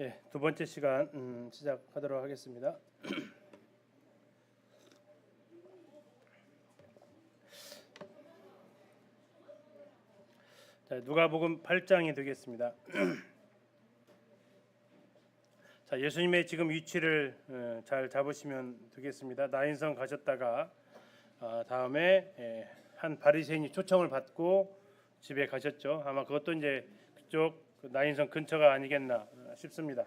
예, 두 번째 시간 시작하도록 하겠습니다. 자, 누가복음 8장이 되겠습니다. 자, 예수님의 지금 위치를 잘 잡으시면 되겠습니다. 나인성 가셨다가 다음에 한 바리새인이 초청을 받고 집에 가셨죠. 아마 그것도 이제 그쪽 나인성 근처가 아니겠나 싶습니다.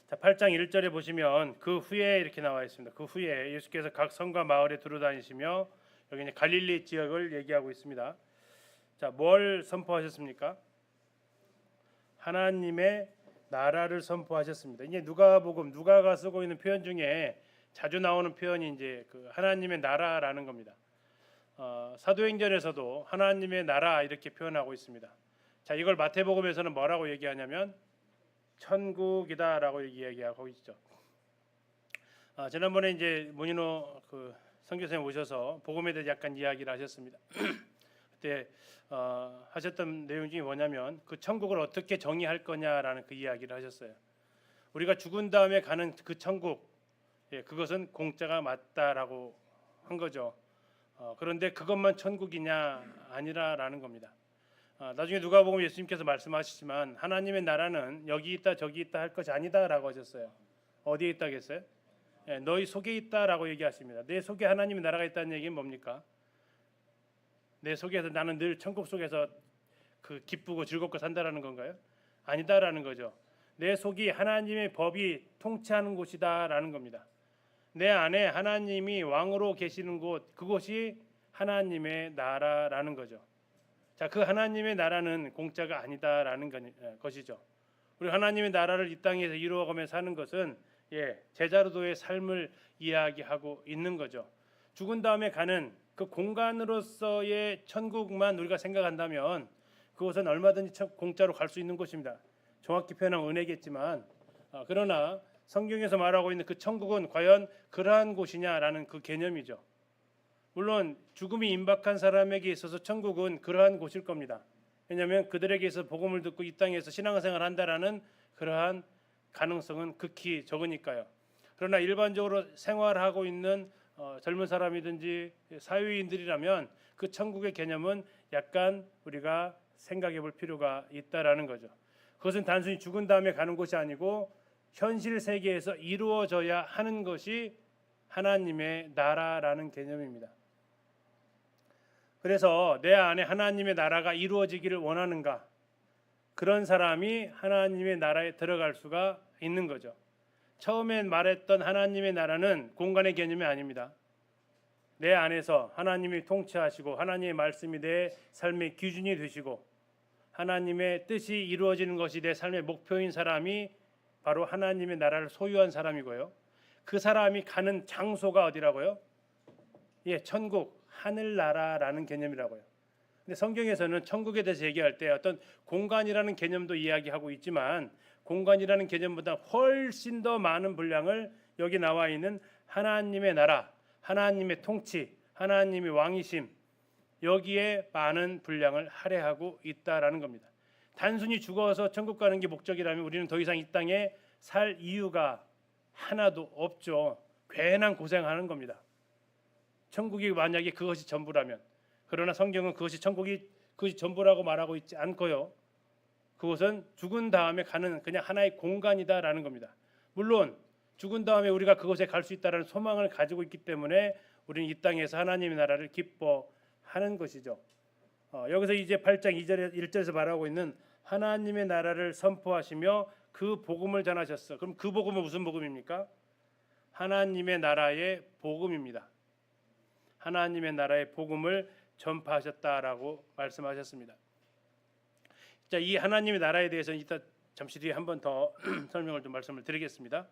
자, 8장 1절에 보시면 그 후에 이렇게 나와 있습니다. 그 후에 예수께서 각 성과 마을에 두루다니시며 여기 이제 갈릴리 지역을 얘기하고 있습니다. 자, 뭘 선포하셨습니까? 하나님의 나라를 선포하셨습니다. 이제 누가복음 누가가 쓰고 있는 표현 중에 자주 나오는 표현이 이제 그 하나님의 나라라는 겁니다. 사도행전에서도 하나님의 나라 이렇게 표현하고 있습니다. 자, 이걸 마태복음에서는 뭐라고 얘기하냐면 천국이다라고 얘기하고 있죠. 지난번에 이제 문인호 그 선교사님 오셔서 복음에 대해 약간 이야기를 하셨습니다. 그때 하셨던 내용 중에 뭐냐면 그 천국을 어떻게 정의할 거냐라는 그 이야기를 하셨어요. 우리가 죽은 다음에 가는 그 천국, 그것은 공짜가 맞다라고 한 거죠. 그런데 그것만 천국이냐 아니라라는 겁니다. 나중에 누가복음 예수님께서 말씀하시지만 하나님의 나라는 여기 있다 저기 있다 할 것이 아니다라고 하셨어요. 어디에 있다겠어요? 너희 속에 있다라고 얘기하십니다. 내 속에 하나님의 나라가 있다는 얘기는 뭡니까? 내 속에서 나는 늘 천국 속에서 그 기쁘고 즐겁고 산다라는 건가요? 아니다라는 거죠. 내 속이 하나님의 법이 통치하는 곳이다라는 겁니다. 내 안에 하나님이 왕으로 계시는 곳, 그곳이 하나님의 나라라는 거죠. 자, 그 하나님의 나라는 공짜가 아니다라는 것이죠. 우리 하나님의 나라를 이 땅에서 이루어가며 사는 것은 제자로도의 삶을 이야기하고 있는 거죠. 죽은 다음에 가는 그 공간으로서의 천국만 우리가 생각한다면 그것은 얼마든지 공짜로 갈 수 있는 곳입니다. 정확히 표현하면 은혜겠지만 그러나 성경에서 말하고 있는 그 천국은 과연 그러한 곳이냐라는 그 개념이죠. 물론 죽음이 임박한 사람에게 있어서 천국은 그러한 곳일 겁니다. 왜냐하면 그들에게 있어서 복음을 듣고 이 땅에서 신앙생활을 한다라는 그러한 가능성은 극히 적으니까요. 그러나 일반적으로 생활하고 있는 젊은 사람이든지 사회인들이라면 그 천국의 개념은 약간 우리가 생각해 볼 필요가 있다라는 거죠. 그것은 단순히 죽은 다음에 가는 곳이 아니고 현실 세계에서 이루어져야 하는 것이 하나님의 나라라는 개념입니다. 그래서 내 안에 하나님의 나라가 이루어지기를 원하는가? 그런 사람이 하나님의 나라에 들어갈 수가 있는 거죠. 처음에 말했던 하나님의 나라는 공간의 개념이 아닙니다. 내 안에서 하나님이 통치하시고 하나님의 말씀이 내 삶의 기준이 되시고 하나님의 뜻이 이루어지는 것이 내 삶의 목표인 사람이 바로 하나님의 나라를 소유한 사람이고요. 그 사람이 가는 장소가 어디라고요? 천국, 하늘나라라는 개념이라고요. 근데 성경에서는 천국에 대해서 얘기할 때 어떤 공간이라는 개념도 이야기하고 있지만 공간이라는 개념보다 훨씬 더 많은 분량을 여기 나와 있는 하나님의 나라, 하나님의 통치, 하나님의 왕이심, 여기에 많은 분량을 할애하고 있다라는 겁니다. 단순히 죽어서 천국 가는 게 목적이라면 우리는 더 이상 이 땅에 살 이유가 하나도 없죠. 괜한 고생하는 겁니다. 천국이 만약에 그것이 전부라면. 그러나 성경은 그것이 전부라고 말하고 있지 않고요. 그것은 죽은 다음에 가는 그냥 하나의 공간이다라는 겁니다. 물론 죽은 다음에 우리가 그곳에 갈 수 있다는 소망을 가지고 있기 때문에 우리는 이 땅에서 하나님의 나라를 기뻐하는 것이죠. 여기서 이제 8장 2절에 1절에서 말하고 있는 하나님의 나라를 선포하시며 그 복음을 전하셨어. 그럼 그 복음은 무슨 복음입니까? 하나님의 나라의 복음입니다. 하나님의 나라의 복음을 전파하셨다라고 말씀하셨습니다. 자, 이 하나님의 나라에 대해서는 이따 잠시 뒤에 한 번 더 설명을 좀 말씀을 드리겠습니다.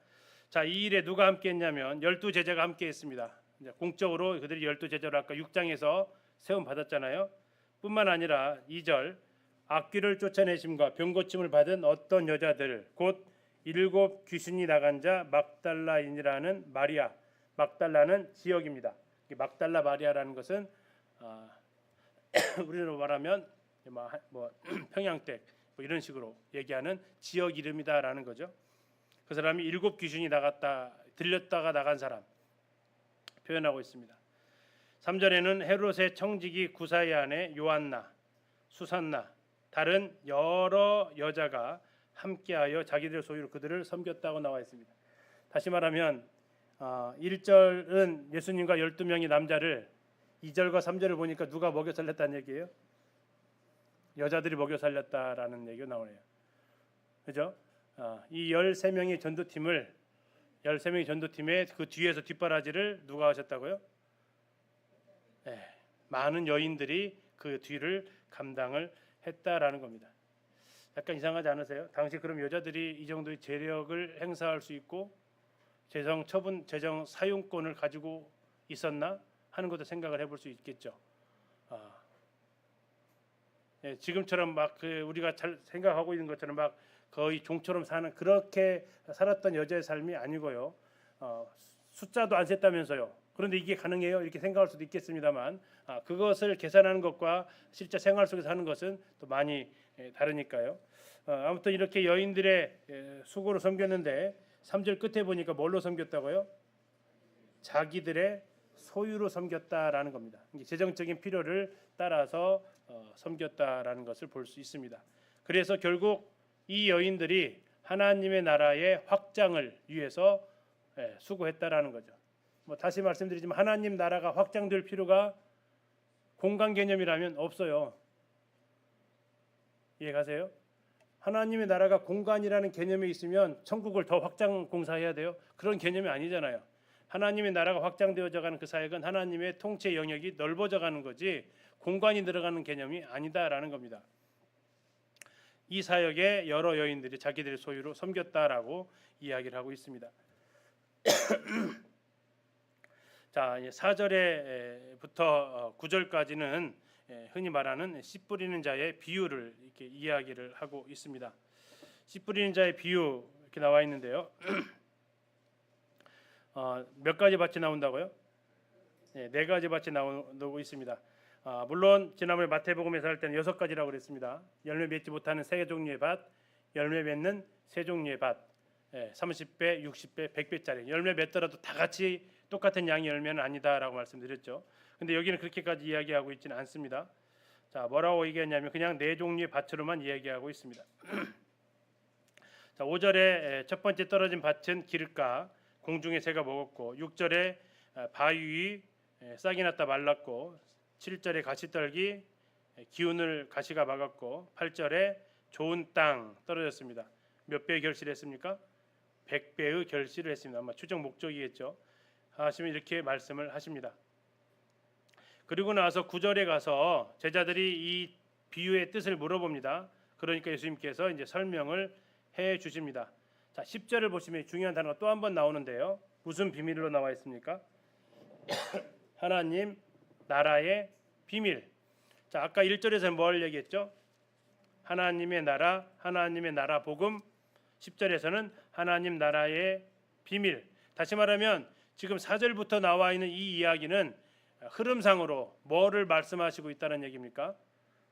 자, 이 일에 누가 함께 했냐면 12제자가 함께 했습니다. 공적으로 그들이 12제자로 아까 6장에서 세움 받았잖아요. 뿐만 아니라 2절 악귀를 쫓아내심과 병 고침을 받은 어떤 여자들 곧 7 귀신이 나간 자 막달라인이라는 마리아, 막달라는 지역입니다. 막달라 마리아라는 것은 우리로 말하면 평양댁 이런 식으로 얘기하는 지역 이름이다라는 거죠. 그 사람이 7 귀신이 들렸다가 나간 사람 표현하고 있습니다. 3절에는 헤롯의 청지기 구사의 아내 요한나, 수산나, 다른 여러 여자가 함께하여 자기들 소유로 그들을 섬겼다고 나와 있습니다. 다시 말하면 1절은 예수님과 12명의 남자를, 2절과 3절을 보니까 누가 먹여 살렸다는 얘기예요? 여자들이 먹여 살렸다라는 얘기가 나오네요. 그죠? 이 13명의 전도팀의 그 뒤에서 뒷바라지를 누가 하셨다고요? 네, 많은 여인들이 그 뒤를 감당을 했다라는 겁니다. 약간 이상하지 않으세요? 당시 그럼 여자들이 이 정도의 재력을 행사할 수 있고 재정 사용권을 가지고 있었나 하는 것도 생각을 해볼 수 있겠죠. 지금처럼 막 우리가 잘 생각하고 있는 것처럼 막 거의 종처럼 사는 그렇게 살았던 여자의 삶이 아니고요. 숫자도 안 셌다면서요. 그런데 이게 가능해요? 이렇게 생각할 수도 있겠습니다만 그것을 계산하는 것과 실제 생활 속에서 하는 것은 또 많이 다르니까요. 아무튼 이렇게 여인들의 수고로 섬겼는데 3절 끝에 보니까 뭘로 섬겼다고요? 자기들의 소유로 섬겼다라는 겁니다. 재정적인 필요를 따라서 섬겼다라는 것을 볼 수 있습니다. 그래서 결국 이 여인들이 하나님의 나라의 확장을 위해서 수고했다라는 거죠. 다시 말씀드리지만 하나님 나라가 확장될 필요가 공간 개념이라면 없어요. 이해가세요? 하나님의 나라가 공간이라는 개념이 있으면 천국을 더 확장 공사해야 돼요? 그런 개념이 아니잖아요. 하나님의 나라가 확장되어져 가는 그 사역은 하나님의 통치 영역이 넓어져 가는 거지 공간이 들어가는 개념이 아니다라는 겁니다. 이 사역에 여러 여인들이 자기들의 소유로 섬겼다라고 이야기를 하고 있습니다. 자, 4절에부터 9절까지는 흔히 말하는 씨 뿌리는 자의 비유를 이렇게 이야기를 하고 있습니다. 씨 뿌리는 자의 비유 이렇게 나와 있는데요. 몇 가지 밭이 나온다고요? 네 가지 밭이 나오고 있습니다. 물론 지난번에 마태복음에서 할 때는 6가지라고 그랬습니다. 열매 맺지 못하는 3종류의 밭, 열매 맺는 3종류의 밭, 30배, 60배, 100배짜리. 열매 맺더라도 다 같이 똑같은 양의 열매는 아니다라고 말씀드렸죠. 근데 여기는 그렇게까지 이야기하고 있지는 않습니다. 자, 뭐라고 얘기했냐면 그냥 4종류의 밭으로만 이야기하고 있습니다. 자, 5절에 첫 번째 떨어진 밭은 기름가, 공중의 새가 먹었고, 6절에 바위 위 싹이 났다 말랐고, 7절에 가시떨기 기운을 가시가 막았고, 8절에 좋은 땅 떨어졌습니다. 몇 배의 결실을 했습니까? 100배의 결실을 했습니다. 아마 추정 목적이겠죠. 하시면 이렇게 말씀을 하십니다. 그리고 나서 9절에 가서 제자들이 이 비유의 뜻을 물어봅니다. 그러니까 예수님께서 이제 설명을 해 주십니다. 자, 10절을 보시면 중요한 단어가 또 한 번 나오는데요. 무슨 비밀로 나와 있습니까? 하나님 나라의 비밀. 자, 아까 1절에서 뭘 얘기했죠? 하나님의 나라, 하나님의 나라 복음. 10절에서는 하나님 나라의 비밀. 다시 말하면 지금 4절부터 나와 있는 이 이야기는 흐름상으로 뭐를 말씀하시고 있다는 얘기입니까?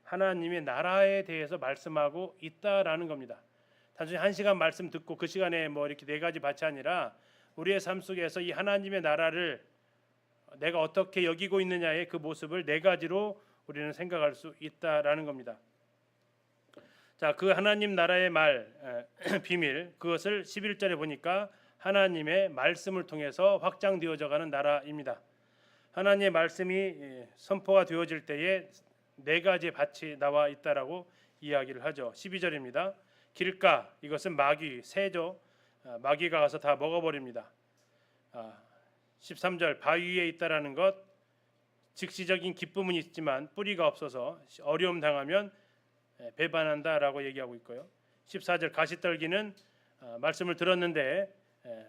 하나님의 나라에 대해서 말씀하고 있다라는 겁니다. 단순히 1시간 말씀 듣고 그 시간에 뭐 이렇게 4가지 밭이 아니라 우리의 삶 속에서 이 하나님의 나라를 내가 어떻게 여기고 있느냐의 그 모습을 4가지로 우리는 생각할 수 있다라는 겁니다. 자, 그 하나님 나라의 비밀, 그것을 11절에 보니까 하나님의 말씀을 통해서 확장되어져 가는 나라입니다. 하나님의 말씀이 선포가 되어질 때에 4가지의 밭이 나와 있다라고 이야기를 하죠. 12절입니다. 길가, 이것은 마귀, 새죠. 마귀가 가서 다 먹어버립니다. 13절, 바위 위에 있다라는 것, 즉시적인 기쁨은 있지만 뿌리가 없어서 어려움 당하면 배반한다라고 얘기하고 있고요. 14절, 가시떨기는 말씀을 들었는데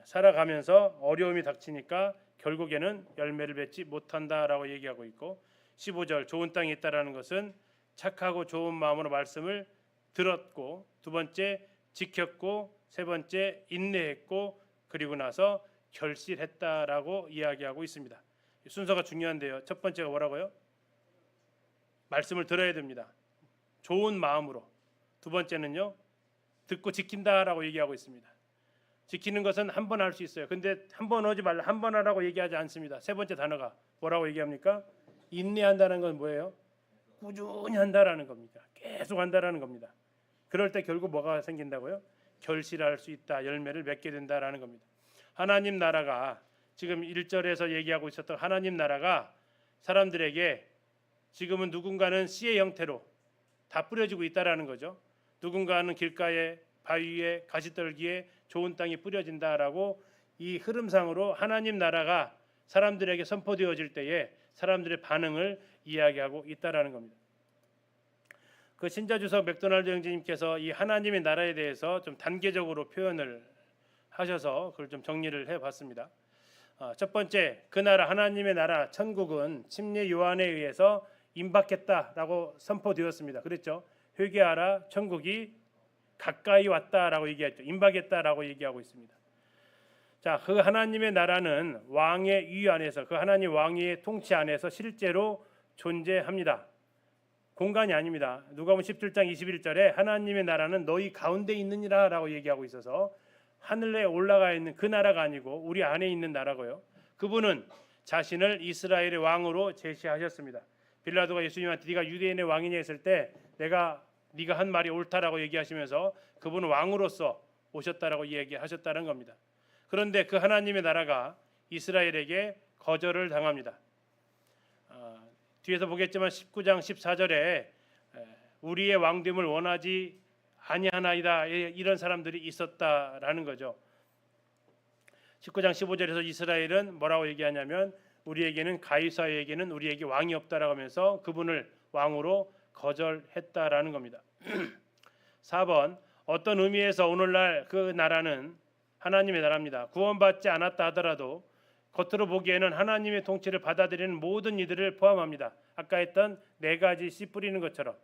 살아가면서 어려움이 닥치니까 결국에는 열매를 맺지 못한다라고 얘기하고 있고, 15절, 좋은 땅에 있다라는 것은 착하고 좋은 마음으로 말씀을 들었고, 2번째 지켰고, 3번째 인내했고, 그리고 나서 결실했다라고 이야기하고 있습니다. 순서가 중요한데요. 첫 번째가 뭐라고요? 말씀을 들어야 됩니다. 좋은 마음으로. 2번째는요, 듣고 지킨다라고 얘기하고 있습니다. 지키는 것은 한 번 할 수 있어요. 근데 한 번 오지 말라, 한 번 하라고 얘기하지 않습니다. 세 번째 단어가 뭐라고 얘기합니까? 인내한다는 건 뭐예요? 꾸준히 한다라는 겁니다. 계속 한다라는 겁니다. 그럴 때 결국 뭐가 생긴다고요? 결실할 수 있다, 열매를 맺게 된다라는 겁니다. 하나님 나라가 지금 1절에서 얘기하고 있었던 하나님 나라가 사람들에게 지금은 누군가는 씨의 형태로 다 뿌려지고 있다라는 거죠. 누군가는 길가에, 바위에, 가시떨기에 좋은 땅이 뿌려진다라고 이 흐름상으로 하나님 나라가 사람들에게 선포되어질 때에 사람들의 반응을 이야기하고 있다라는 겁니다. 그 신자주석 맥도날드 형제님께서 이 하나님의 나라에 대해서 좀 단계적으로 표현을 하셔서 그걸 좀 정리를 해봤습니다. 첫 번째, 그 나라 하나님의 나라 천국은 침례 요한에 의해서 임박했다라고 선포되었습니다. 그랬죠? 회개하라, 천국이 가까이 왔다라고 얘기했죠. 임박했다라고 얘기하고 있습니다. 자, 그 하나님의 나라는 왕의 위 안에서, 그 하나님 왕의 통치 안에서 실제로 존재합니다. 공간이 아닙니다. 누가복음 17장 21절에 하나님의 나라는 너희 가운데 있느니라라고 얘기하고 있어서 하늘에 올라가 있는 그 나라가 아니고 우리 안에 있는 나라고요. 그분은 자신을 이스라엘의 왕으로 제시하셨습니다. 빌라도가 예수님한테 네가 유대인의 왕이냐 했을 때 네가 한 말이 옳다라고 얘기하시면서 그분은 왕으로서 오셨다라고 얘기하셨다는 겁니다. 그런데 그 하나님의 나라가 이스라엘에게 거절을 당합니다. 뒤에서 보겠지만 19장 14절에 우리의 왕됨을 원하지 아니하나이다 이런 사람들이 있었다라는 거죠. 19장 15절에서 이스라엘은 뭐라고 얘기하냐면 우리에게는 가이사에게는 우리에게 왕이 없다라고 하면서 그분을 왕으로 거절했다라는 겁니다. 4번 어떤 의미에서 오늘날 그 나라는 하나님의 나라입니다. 구원받지 않았다 하더라도 겉으로 보기에는 하나님의 통치를 받아들이는 모든 이들을 포함합니다. 아까 했던 네 가지 씨 뿌리는 것처럼.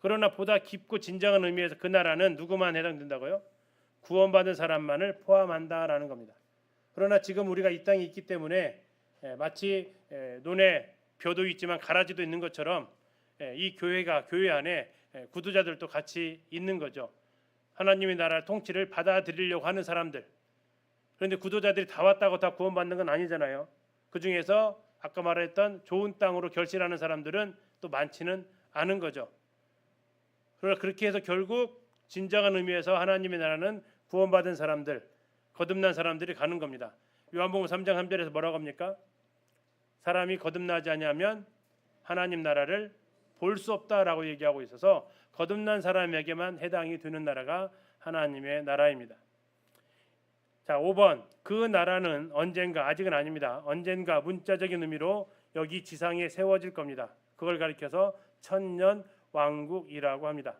그러나 보다 깊고 진정한 의미에서 그 나라는 누구만 해당된다고요? 구원받은 사람만을 포함한다라는 겁니다. 그러나 지금 우리가 이 땅에 있기 때문에 마치 논에 벼도 있지만 가라지도 있는 것처럼 이 교회 안에 구두자들도 같이 있는 거죠. 하나님의 나라 통치를 받아들이려고 하는 사람들. 그런데 구도자들이 다 왔다고 다 구원받는 건 아니잖아요. 그 중에서 아까 말했던 좋은 땅으로 결실하는 사람들은 또 많지는 않은 거죠. 그러나 그렇게 해서 결국 진정한 의미에서 하나님의 나라는 구원받은 사람들, 거듭난 사람들이 가는 겁니다. 요한복음 3장 3절에서 뭐라고 합니까? 사람이 거듭나지 아니하면 하나님 나라를 볼 수 없다라고 얘기하고 있어서 거듭난 사람에게만 해당이 되는 나라가 하나님의 나라입니다. 자, 5번 그 나라는 언젠가, 아직은 아닙니다. 언젠가 문자적인 의미로 여기 지상에 세워질 겁니다. 그걸 가리켜서 천년 왕국이라고 합니다.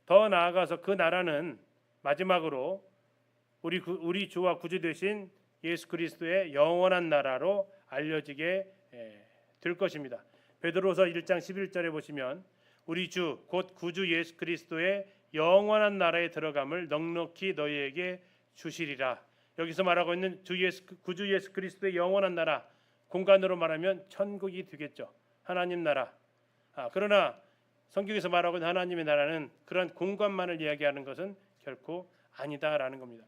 더 나아가서 그 나라는 마지막으로 우리 주와 구주 되신 예수 그리스도의 영원한 나라로 알려지게 될 것입니다. 베드로서 1장 11절에 보시면 우리 주 곧 구주 예수 그리스도의 영원한 나라에 들어감을 넉넉히 너희에게 주시리라. 여기서 말하고 있는 구주 예수 그리스도의 영원한 나라, 공간으로 말하면 천국이 되겠죠. 하나님 나라. 그러나 성경에서 말하고 있는 하나님의 나라는 그런 공간만을 이야기하는 것은 결코 아니다라는 겁니다.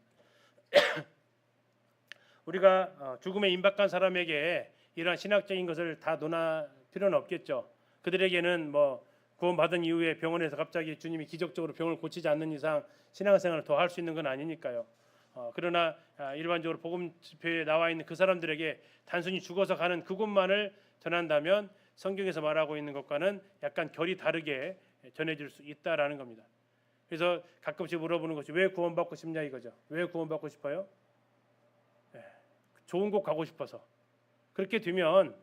우리가 죽음에 임박한 사람에게 이러한 신학적인 것을 다 논할 필요는 없겠죠. 그들에게는 구원받은 이후에 병원에서 갑자기 주님이 기적적으로 병을 고치지 않는 이상 신앙생활을 더 할 수 있는 건 아니니까요. 그러나 일반적으로 복음 집회에 나와 있는 그 사람들에게 단순히 죽어서 가는 그곳만을 전한다면 성경에서 말하고 있는 것과는 약간 결이 다르게 전해질 수 있다라는 겁니다. 그래서 가끔씩 물어보는 것이 왜 구원받고 싶냐 이거죠. 왜 구원받고 싶어요? 좋은 곳 가고 싶어서. 그렇게 되면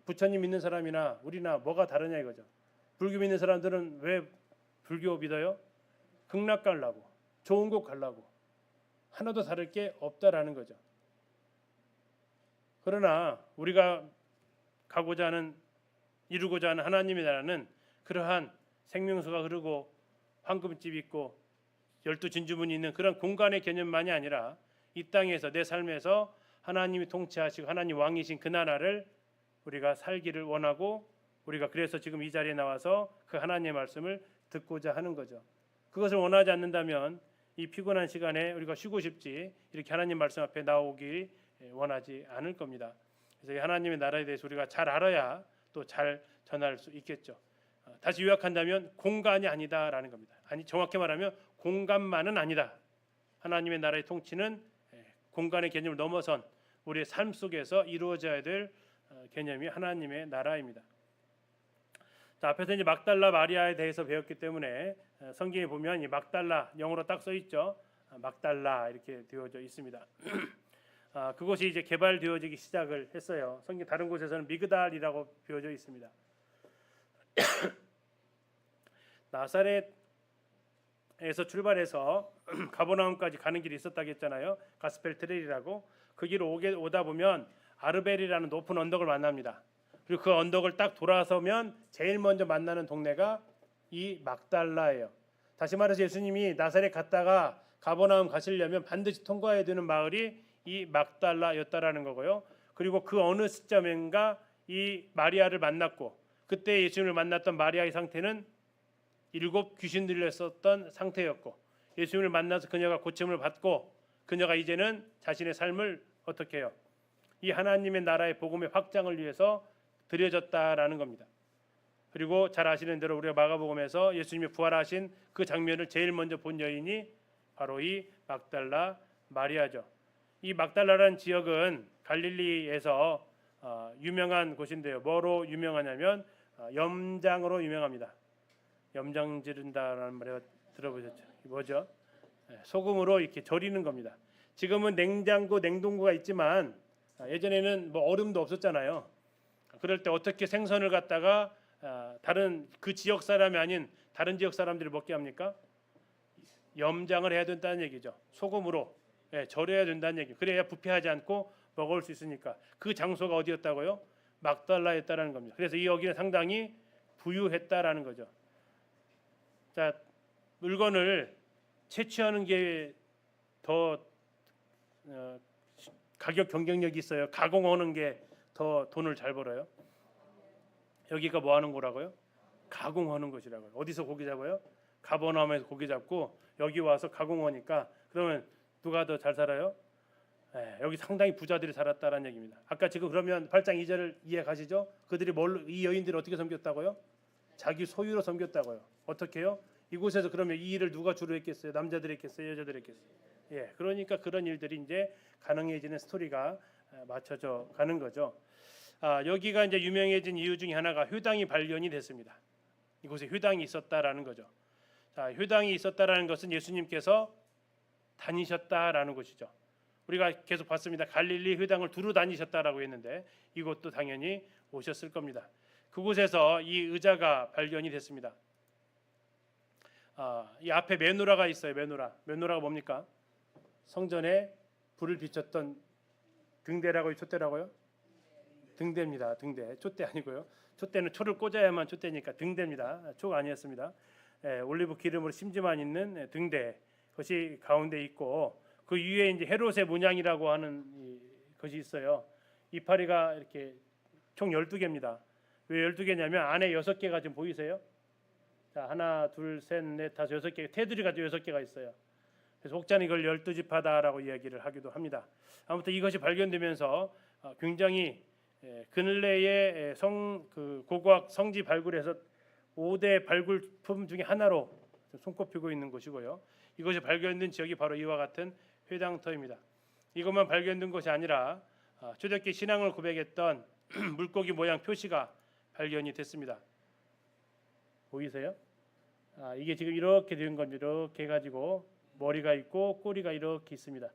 부처님 믿는 사람이나 우리나 뭐가 다르냐 이거죠. 불교 믿는 사람들은 왜 불교 믿어요? 극락 가려고, 좋은 곳 가려고. 하나도 다를 게 없다라는 거죠. 그러나 우리가 가고자 하는, 이루고자 하는 하나님의 나라는 그러한 생명수가 흐르고 황금집이 있고 12진주문이 있는 그런 공간의 개념만이 아니라 이 땅에서 내 삶에서 하나님이 통치하시고 하나님 왕이신 그 나라를 우리가 살기를 원하고 우리가 그래서 지금 이 자리에 나와서 그 하나님의 말씀을 듣고자 하는 거죠. 그것을 원하지 않는다면 이 피곤한 시간에 우리가 쉬고 싶지 이렇게 하나님 말씀 앞에 나오기 원하지 않을 겁니다. 그래서 하나님의 나라에 대해서 우리가 잘 알아야 또 잘 전할 수 있겠죠. 다시 요약한다면 공간이 아니다라는 겁니다. 아니 정확히 말하면 공간만은 아니다. 하나님의 나라의 통치는 공간의 개념을 넘어선 우리의 삶 속에서 이루어져야 될 개념이 하나님의 나라입니다. 자, 앞에서 이제 막달라 마리아에 대해서 배웠기 때문에 성경에 보면 이 막달라 영어로 딱 써 있죠. 막달라 이렇게 되어져 있습니다. 그곳이 이제 개발되어지기 시작을 했어요. 성경 다른 곳에서는 미그달이라고 되어져 있습니다. 나사렛에서 출발해서 가버나움까지 가는 길이 있었다고 했잖아요. 가스펠 트레일이라고. 그 길 오다 보면 아르벨이라는 높은 언덕을 만납니다. 그리고 그 언덕을 딱 돌아서면 제일 먼저 만나는 동네가 이 막달라예요. 다시 말해서 예수님이 나사렛 갔다가 가버나움 가시려면 반드시 통과해야 되는 마을이 이 막달라였다라는 거고요. 그리고 그 어느 시점인가 이 마리아를 만났고 그때 예수님을 만났던 마리아의 상태는 7 귀신 들렸었던 상태였고 예수님을 만나서 그녀가 고침을 받고 그녀가 이제는 자신의 삶을 어떻게 해요? 이 하나님의 나라의 복음의 확장을 위해서 드려졌다라는 겁니다. 그리고 잘 아시는 대로 우리가 마가복음에서 예수님이 부활하신 그 장면을 제일 먼저 본 여인이 바로 이 막달라 마리아죠. 이 막달라라는 지역은 갈릴리에서 유명한 곳인데요. 뭐로 유명하냐면 염장으로 유명합니다. 염장 지른다라는 말 들어보셨죠? 뭐죠? 소금으로 이렇게 절이는 겁니다. 지금은 냉장고, 냉동고가 있지만 예전에는 뭐 얼음도 없었잖아요. 그럴 때 어떻게 생선을 갖다가 다른 그 지역 사람이 아닌 다른 지역 사람들이 먹게 합니까? 염장을 해야 된다는 얘기죠. 소금으로 절여야 된다는 얘기. 그래야 부패하지 않고 먹을 수 있으니까. 그 장소가 어디였다고요? 막달라였다라는 겁니다. 그래서 이 여기는 상당히 부유했다라는 거죠. 자, 물건을 채취하는 게 더 가격 경쟁력이 있어요. 가공하는 게 더 돈을 잘 벌어요. 여기가 뭐 하는 거라고요? 가공하는 것이라고요. 어디서 고기 잡아요? 가버나움에서 고기 잡고 여기 와서 가공하니까 그러면 누가 더 잘 살아요? 여기 상당히 부자들이 살았다라는 얘기입니다. 아까 지금 그러면 8장 2절을 이해 가시죠? 그들이 이 여인들을 어떻게 섬겼다고요? 자기 소유로 섬겼다고요. 어떻게 해요? 이곳에서 그러면 이 일을 누가 주로 했겠어요? 남자들이 했겠어요? 여자들이 했겠어요? 그러니까 그런 일들이 이제 가능해지는 스토리가 맞춰져 가는 거죠. 여기가 이제 유명해진 이유 중에 하나가 효당이 발견이 됐습니다. 이곳에 효당이 있었다라는 거죠. 자, 효당이 있었다라는 것은 예수님께서 다니셨다라는 것이죠. 우리가 계속 봤습니다. 갈릴리 효당을 두루 다니셨다라고 했는데 이곳도 당연히 오셨을 겁니다. 그곳에서 이 의자가 발견이 됐습니다. 이 앞에 메노라가 있어요. 메노라가 뭡니까? 성전에 불을 비췄던 등대라고요, 촛대라고요? 등대입니다. 등대. 촛대 아니고요. 촛대는 초를 꽂아야만 촛대니까 등대입니다. 초가 아니었습니다. 올리브 기름으로 심지만 있는 등대. 그것이 가운데 있고 그 위에 이제 헤롯의 문양이라고 하는 것이 있어요. 이파리가 이렇게 총 12개입니다. 왜 12개냐면 안에 6개가 지금 보이세요? 자, 하나, 둘, 셋, 넷, 다섯, 6개. 테두리가 6개가 있어요. 그래서 혹자는 이걸 12지파다라고 이야기를 하기도 합니다. 아무튼 이것이 발견되면서 굉장히 근래의 고고학 성지 발굴에서 5대 발굴품 중에 하나로 손꼽히고 있는 곳이고요. 이것이 발견된 지역이 바로 이와 같은 회당터입니다. 이것만 발견된 것이 아니라 초대교회 신앙을 고백했던 물고기 모양 표시가 발견이 됐습니다. 보이세요? 이게 지금 이렇게 된 건지 이렇게 해가지고 머리가 있고 꼬리가 이렇게 있습니다.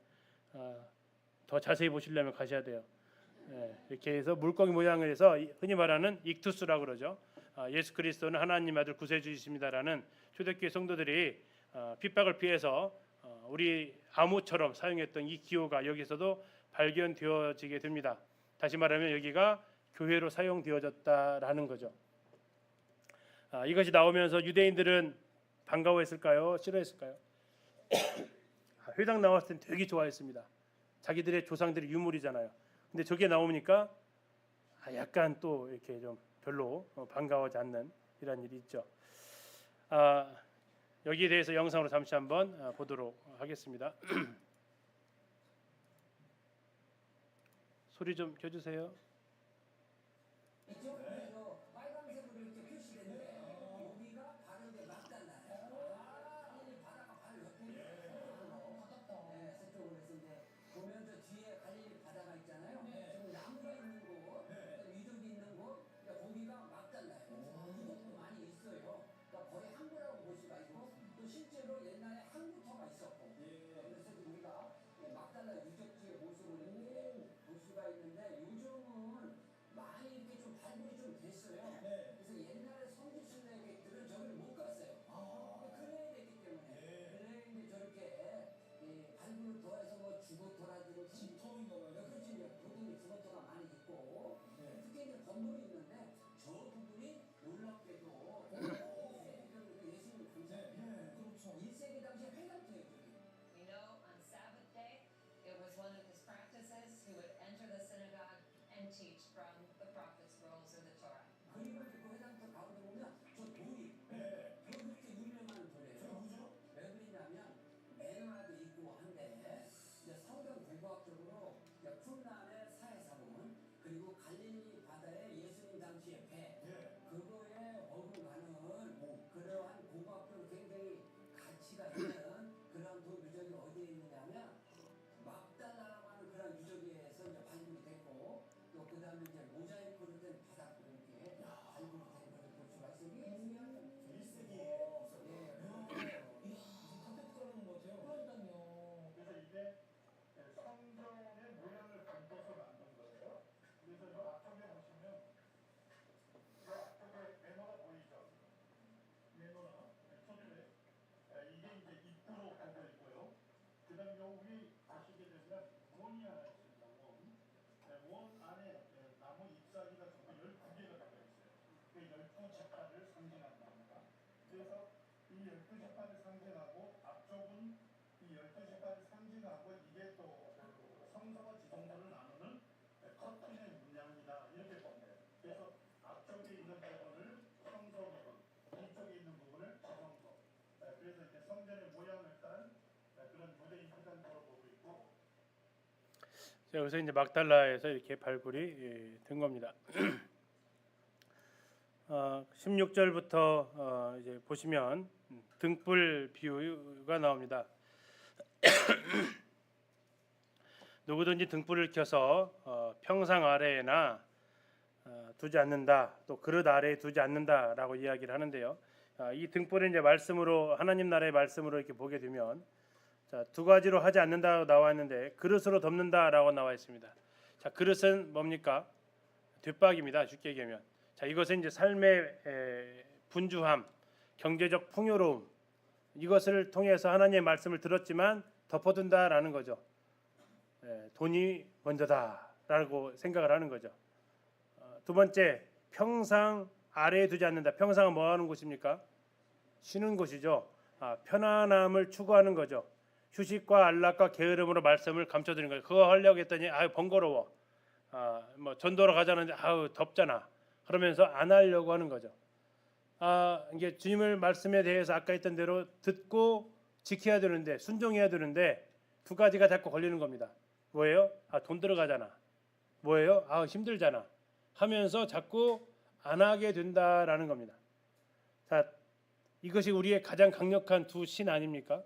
더 자세히 보시려면 가셔야 돼요. 이렇게 해서 물고기 모양을 해서 흔히 말하는 익투스라고 그러죠. 예수 그리스도는 하나님 아들 구세주이십니다라는 초대교회 성도들이 핍박을 피해서 우리 암호처럼 사용했던 이 기호가 여기서도 발견되어지게 됩니다. 다시 말하면 여기가 교회로 사용되어졌다라는 거죠. 이것이 나오면서 유대인들은 반가워했을까요? 싫어했을까요? 회당 나왔을 땐 되게 좋아했습니다. 자기들의 조상들이 유물이잖아요. 근데 저게 나오니까 약간 또 이렇게 좀 별로 반가워하지 않는 이런 일이 있죠. 여기에 대해서 영상으로 잠시 한번 보도록 하겠습니다. 소리 좀 켜주세요. 이쪽으로 빨간색으로 이렇게 표시되는데 여기가 바로 이제 막달라요. 갈릴리 바다가 바로 옆에 서쪽으로 해서 이제 보면 저 뒤에 갈릴리 바다가 있잖아요. 지금 나무가 있는 곳, 유적이 있는 곳, 거기가 막달라요. 유적도 많이 있어요. 그러니까 거의 항구라고 볼 수가 있고 또 실제로 옛날에 항구터가 있었고 그래서 우리가 막달라 유적지의 모습을 볼 수가 있는데 요즘은 많이 이렇게 좀 발굴이 좀 됐어요. 그래서 옛날에 성지순례객들은 저기를 못 갔어요. 클레이 됐기 때문에. 클레이 이제 저렇게 발굴을 더해서 뭐 주거터라든지 집터인가 봐요. 그렇지 이제 부동이 주거터가 많이 있고 특히 이제 건물이 있는데 저 부분이 놀랍게도 예수님 공사예요. 그렇죠. 1세기 당시에 회당터예요. We know on Sabbath day, it was one of his practices. He would enter the synagogue and teach from the prophets' rolls in the Torah. 그리고 이제 그 회당터 가운데 보면 저 돌이 그렇게 유명한 돌이에요. 왜 그러냐면 매너라도 있고 한데 이제 성경 공과학적으로 쿰란의 사해사본 그리고 갈릴리 바다에 예수님 당시의 배 그거에 어긋나는 그러한 공과학적으로 굉장히 가치가 있는 그런 두 유적이 어디에 있느냐면 막달라라고 하는 그런 유적에서 이제 발굴이 됐고 또 그다음에 이제 모자이크로 된 바닥도 이렇게 발굴이 된 것을 볼 수가 있어요. 이게 중요한 1세기에 콘텐츠라는 것 같아요. 그러니까요. 그래서 이게 성경의 모양을 담고서 만든 거예요. 그래서 이 앞쪽에 보시면 이 앞쪽에 매너가 보이죠. 매너나 서쪽에 이게 이제 입구로 보고 있고요. 그다음 여기 가시게 되면 원이 하나 있습니다. 원 안에 나무 잎사귀가 전부 12개가 들어 있어요. 그 12지파를 상징한답니다. 그래서 이 12지파를 상징하고 앞쪽은 이 12지파를 상징하고 이게 또 성서와 지성서를 나누는 커튼의 문양이다 이렇게 보면 그래서 앞쪽에 있는 부분을 성서 부분, 뒤쪽에 있는 부분을 지성서. 그래서 이제 성전의 모양을 딴 그런 모델이 회당으로 보고 있고. 자, 여기서 이제 막달라에서 이렇게 발굴이 된 겁니다. 16절부터 이제 보시면 등불 비유가 나옵니다. 누구든지 등불을 켜서 평상 아래에나 두지 않는다, 또 그릇 아래에 두지 않는다라고 이야기를 하는데요. 이 등불을 이제 말씀으로 하나님 나라의 말씀으로 이렇게 보게 되면 자, 두 가지로 하지 않는다고 나와 있는데 그릇으로 덮는다라고 나와 있습니다. 자, 그릇은 뭡니까? 뒷박입니다. 쉽게 얘기하면. 자, 이것은 이제 삶의 분주함, 경제적 풍요로움 이것을 통해서 하나님의 말씀을 들었지만 덮어둔다라는 거죠. 돈이 먼저다라고 생각을 하는 거죠. 두 번째, 평상 아래에 두지 않는다. 평상은 뭐 하는 곳입니까? 쉬는 곳이죠. 편안함을 추구하는 거죠. 휴식과 안락과 게으름으로 말씀을 감춰드리는 거예요. 그거 하려고 했더니 번거로워. 뭐 전도로 가자는데 덥잖아. 그러면서 안 하려고 하는 거죠. 이게 주님을 말씀에 대해서 아까 했던 대로 듣고 지켜야 되는데 순종해야 되는데 두 가지가 자꾸 걸리는 겁니다. 뭐예요? 돈 들어가잖아. 뭐예요? 힘들잖아. 하면서 자꾸 안 하게 된다라는 겁니다. 자, 이것이 우리의 가장 강력한 두 신 아닙니까?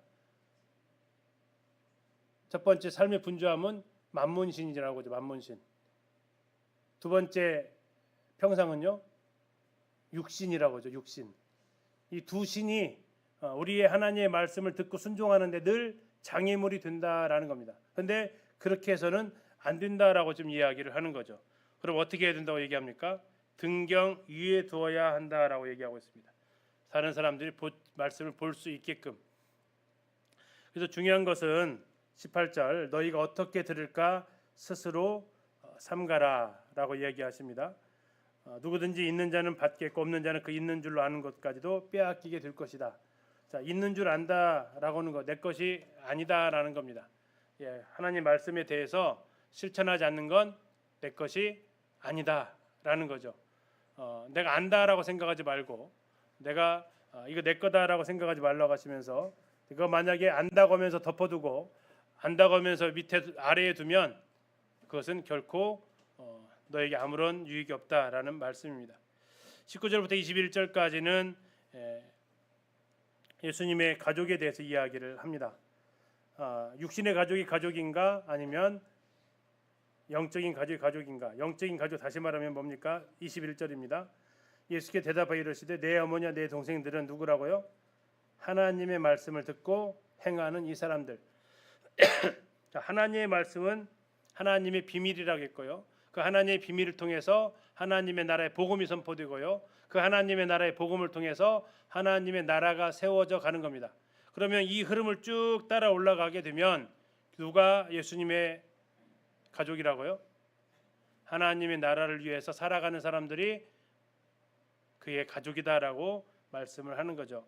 첫 번째 삶의 분주함은 만문신이라고 하죠. 만문신. 두 번째 평상은요. 육신이라고 하죠. 육신. 이 두 신이 우리의 하나님의 말씀을 듣고 순종하는데 늘 장애물이 된다라는 겁니다. 그런데 그렇게 해서는 안 된다라고 좀 이야기를 하는 거죠. 그럼 어떻게 해야 된다고 얘기합니까? 등경 위에 두어야 한다라고 얘기하고 있습니다. 다른 사람들이 말씀을 볼 수 있게끔. 그래서 중요한 것은 18절 너희가 어떻게 들을까 스스로 삼가라라고 이야기하십니다. 누구든지 있는 자는 받겠고 없는 자는 그 있는 줄로 아는 것까지도 빼앗기게 될 것이다. 자, 있는 줄 안다라고 하는 거 내 것이 아니다라는 겁니다. 하나님 말씀에 대해서 실천하지 않는 건 내 것이 아니다라는 거죠. 내가 안다라고 생각하지 말고 내가 이거 내 거다라고 생각하지 말라고 하시면서 이거 만약에 안다고 하면서 덮어두고 안다고 하면서 밑에 아래에 두면 그것은 결코 너에게 아무런 유익이 없다라는 말씀입니다. 19절부터 21절까지는 예수님의 가족에 대해서 이야기를 합니다. 육신의 가족이 가족인가 아니면 영적인 가족이 가족인가? 영적인 가족 다시 말하면 뭡니까? 21절입니다. 예수께 대답하여 이르시되 내 어머니와 내 동생들은 누구라고요? 하나님의 말씀을 듣고 행하는 이 사람들. 자, 하나님의 말씀은 하나님의 비밀이라겠고요. 그 하나님의 비밀을 통해서 하나님의 나라의 복음이 선포되고요. 그 하나님의 나라의 복음을 통해서 하나님의 나라가 세워져 가는 겁니다. 그러면 이 흐름을 쭉 따라 올라가게 되면 누가 예수님의 가족이라고요? 하나님의 나라를 위해서 살아가는 사람들이 그의 가족이다라고 말씀을 하는 거죠.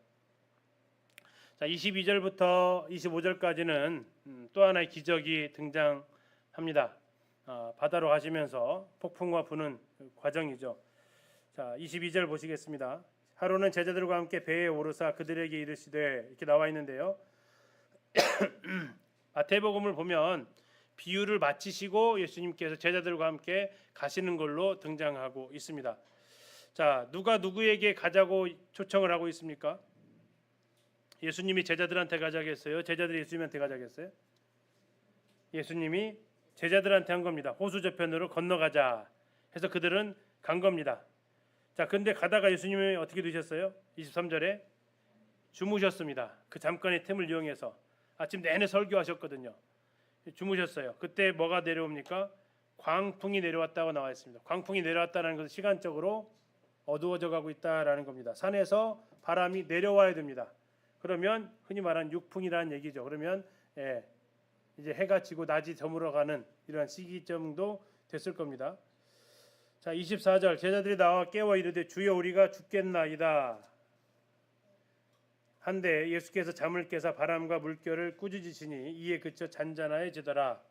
자, 22절부터 25절까지는 또 하나의 기적이 등장합니다. 바다로 가시면서 폭풍과 부는 과정이죠. 자, 22절 보시겠습니다. 하루는 제자들과 함께 배에 오르사 그들에게 이르시되 이렇게 나와 있는데요. 마태복음을 보면 비유를 마치시고 예수님께서 제자들과 함께 가시는 걸로 등장하고 있습니다. 자, 누가 누구에게 가자고 초청을 하고 있습니까? 예수님이 제자들한테 가자고 했어요? 제자들이 예수님한테 가자고 했어요? 예수님이 제자들한테 한 겁니다. 호수 저편으로 건너가자 해서 그들은 간 겁니다. 자, 근데 가다가 예수님이 어떻게 되셨어요? 23절에 주무셨습니다. 그 잠깐의 틈을 이용해서 아침 내내 설교하셨거든요. 주무셨어요. 그때 뭐가 내려옵니까? 광풍이 내려왔다고 나와 있습니다. 광풍이 내려왔다는 것은 시간적으로 어두워져 가고 있다라는 겁니다. 산에서 바람이 내려와야 됩니다. 그러면 흔히 말하는 육풍이라는 얘기죠. 그러면 이제 해가 지고 낮이 저물어가는 이러한 시기점도 됐을 겁니다. 자, 24절 제자들이 나와 깨워 이르되 주여 우리가 죽겠나이다 한데 예수께서 잠을 깨사 바람과 물결을 꾸짖으시니 이에 그쳐 잔잔하여지더라.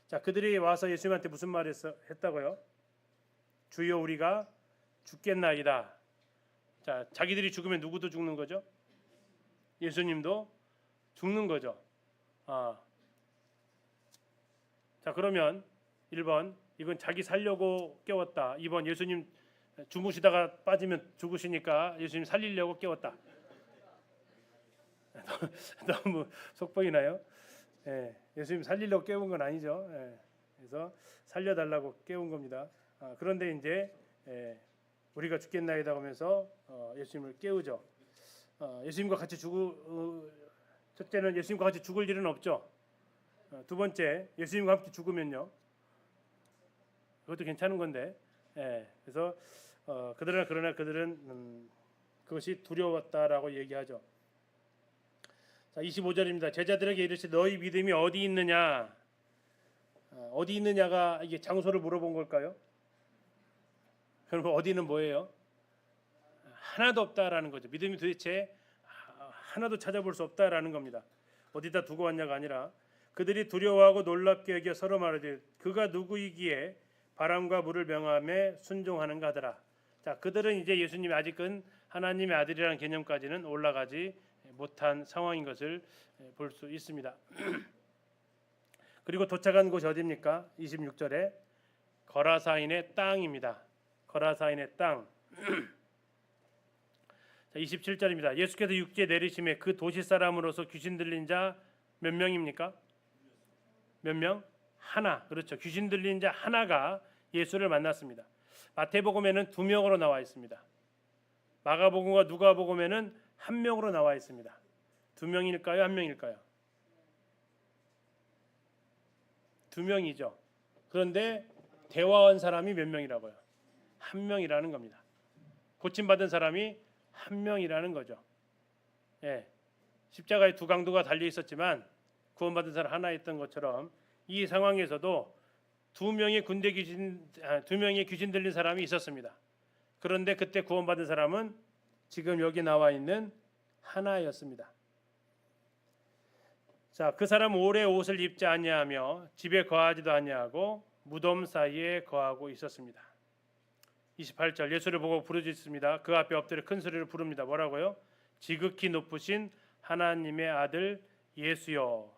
자, 그들이 와서 예수님한테 무슨 말을 했다고요? 주여 우리가 죽겠나이다. 자, 자기들이 죽으면 누구도 죽는 거죠? 예수님도 죽는 거죠. 자, 그러면 1번 이건 자기 살려고 깨웠다. 2번 예수님 주무시다가 빠지면 죽으시니까 예수님 살리려고 깨웠다. 너무 속보이나요? 예수님 살리려고 깨운 건 아니죠. 그래서 살려달라고 깨운 겁니다. 그런데 이제 우리가 죽겠나이다 하면서 예수님을 깨우죠. 예수님과 같이 첫째는 예수님과 같이 죽을 일은 없죠. 두 번째 예수님과 함께 죽으면요. 그것도 괜찮은 건데. 그래서 그러나 그들은 그것이 두려웠다라고 얘기하죠. 자, 25절입니다. 제자들에게 이르시되 너희 믿음이 어디 있느냐? 어디 있느냐가 이게 장소를 물어본 걸까요? 그럼 어디는 뭐예요? 하나도 없다라는 거죠. 믿음이 도대체 하나도 찾아볼 수 없다라는 겁니다. 어디다 두고 왔냐가 아니라 그들이 두려워하고 놀랍게 여겨 서로 말하되 그가 누구이기에 바람과 물을 명함에 순종하는가 하더라. 자, 그들은 이제 예수님이 아직은 하나님의 아들이라는 개념까지는 올라가지 못한 상황인 것을 볼 수 있습니다. 그리고 도착한 곳이 어디입니까? 26절에 거라사인의 땅입니다. 거라사인의 땅. 자, 27절입니다. 예수께서 육지에 내리심에 그 도시 사람으로서 귀신 들린 자 몇 명입니까? 몇 명? 하나. 그렇죠. 귀신 들린 자 하나가 예수를 만났습니다. 마태복음에는 2명으로 나와 있습니다. 마가복음과 누가복음에는 1명으로 나와 있습니다. 2명일까요? 1명일까요? 2명이죠. 그런데 대화한 사람이 몇 명이라고요? 1명이라는 겁니다. 고침받은 사람이 1명이라는 거죠. 십자가에 2강도가 달려 있었지만 구원받은 사람 하나 있던 것처럼 이 상황에서도 2명의 귀신 들린 사람이 있었습니다. 그런데 그때 구원받은 사람은 지금 여기 나와 있는 하나였습니다. 자, 그 사람은 오래 옷을 입지 아니하며 집에 거하지도 아니하고 무덤 사이에 거하고 있었습니다. 28절 예수를 보고 부르짖습니다. 그 앞에 엎드려 큰 소리로 부릅니다. 뭐라고요? 지극히 높으신 하나님의 아들 예수여.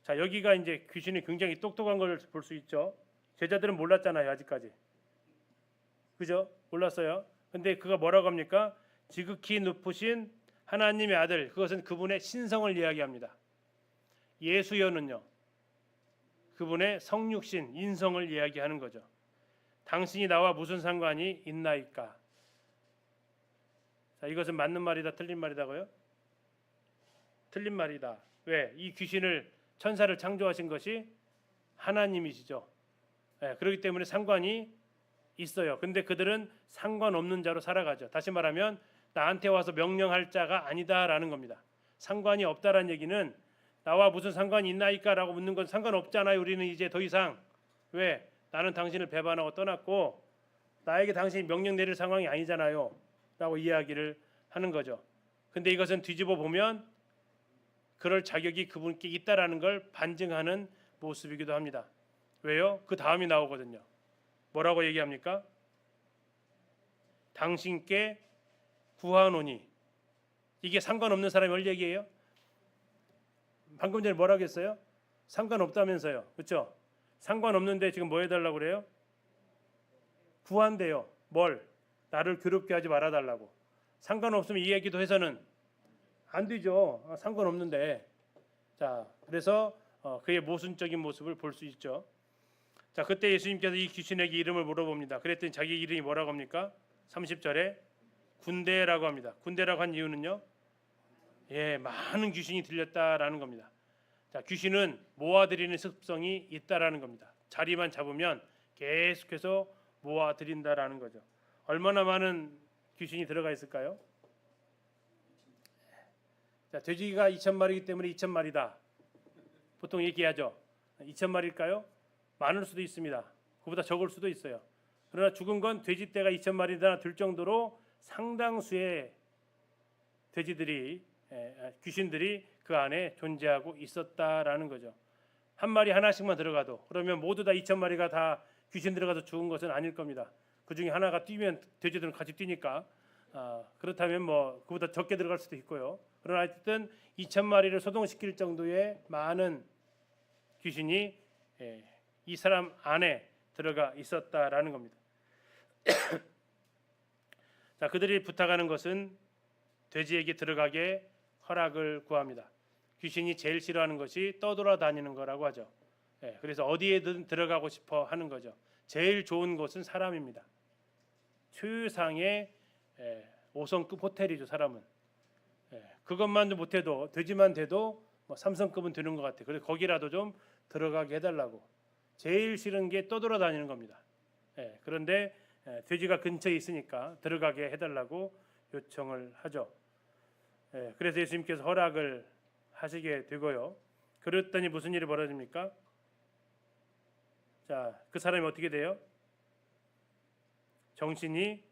자, 여기가 이제 귀신이 굉장히 똑똑한 걸 볼 수 있죠. 제자들은 몰랐잖아요, 아직까지. 그죠? 몰랐어요. 근데 그가 뭐라고 합니까? 지극히 높으신 하나님의 아들, 그것은 그분의 신성을 이야기합니다. 예수여는요, 그분의 성육신, 인성을 이야기하는 거죠. 당신이 나와 무슨 상관이 있나이까? 자, 이것은 맞는 말이다, 틀린 말이다고요? 틀린 말이다. 왜? 이 귀신을, 천사를 창조하신 것이 하나님이시죠. 그렇기 때문에 상관이 있어요. 근데 그들은 상관없는 자로 살아가죠. 다시 말하면 나한테 와서 명령할 자가 아니다라는 겁니다. 상관이 없다라는 얘기는 나와 무슨 상관이 있나이까라고 묻는 건 상관없잖아요. 우리는 이제 더 이상. 왜? 나는 당신을 배반하고 떠났고 나에게 당신이 명령 내릴 상황이 아니잖아요 라고 이야기를 하는 거죠. 근데 이것은 뒤집어 보면 그럴 자격이 그분께 있다라는 걸 반증하는 모습이기도 합니다. 왜요? 그 다음이 나오거든요. 뭐라고 얘기합니까? 당신께 구하노니. 이게 상관없는 사람이 얘기해요? 방금 전에 뭐라고 했어요? 상관없다면서요. 그렇죠? 상관없는데 지금 뭐 해달라고 그래요? 구한대요. 뭘? 나를 괴롭게 하지 말아달라고. 상관없으면 이 얘기도 해서는 안 되죠. 상관없는데. 자, 그래서 그의 모순적인 모습을 볼 수 있죠. 자, 그때 예수님께서 이 귀신에게 이름을 물어봅니다. 그랬더니 자기 이름이 뭐라고 합니까? 30절에 군대라고 합니다. 군대라고 한 이유는요, 많은 귀신이 들렸다라는 겁니다. 자, 귀신은 모아들이는 습성이 있다라는 겁니다. 자리만 잡으면 계속해서 모아들인다라는 거죠. 얼마나 많은 귀신이 들어가 있을까요? 자, 돼지가 2,000마리이기 때문에 2,000마리다. 보통 얘기하죠. 2,000마리일까요? 많을 수도 있습니다. 그보다 적을 수도 있어요. 그러나 죽은 건 돼지떼가 2,000마리나 될 정도로 상당수의 돼지들이, 귀신들이 그 안에 존재하고 있었다라는 거죠. 한 마리 하나씩만 들어가도, 그러면 모두 다 2,000마리가 다 귀신 들어가서 죽은 것은 아닐 겁니다. 그 중에 하나가 뛰면 돼지들은 같이 뛰니까, 그렇다면 뭐 그보다 적게 들어갈 수도 있고요. 그러나 하여튼 2,000마리를 소동시킬 정도의 많은 귀신이 이 사람 안에 들어가 있었다라는 겁니다. 자, 그들이 부탁하는 것은 돼지에게 들어가게 허락을 구합니다. 귀신이 제일 싫어하는 것이 떠돌아다니는 거라고 하죠. 그래서 어디에든 들어가고 싶어 하는 거죠. 제일 좋은 곳은 사람입니다. 최상의 5성급 호텔이죠. 사람은. 그것만도 못해도, 돼지만 돼도 뭐 3성급은 되는 것 같아요. 그래서 거기라도 좀 들어가게 해달라고. 제일 싫은 게 떠돌아다니는 겁니다. 그런데 돼지가 근처에 있으니까 들어가게 해달라고 요청을 하죠. 그래서 예수님께서 허락을 하시게 되고요. 그랬더니 무슨 일이 벌어집니까? 자, 그 사람이 어떻게 돼요? 정신이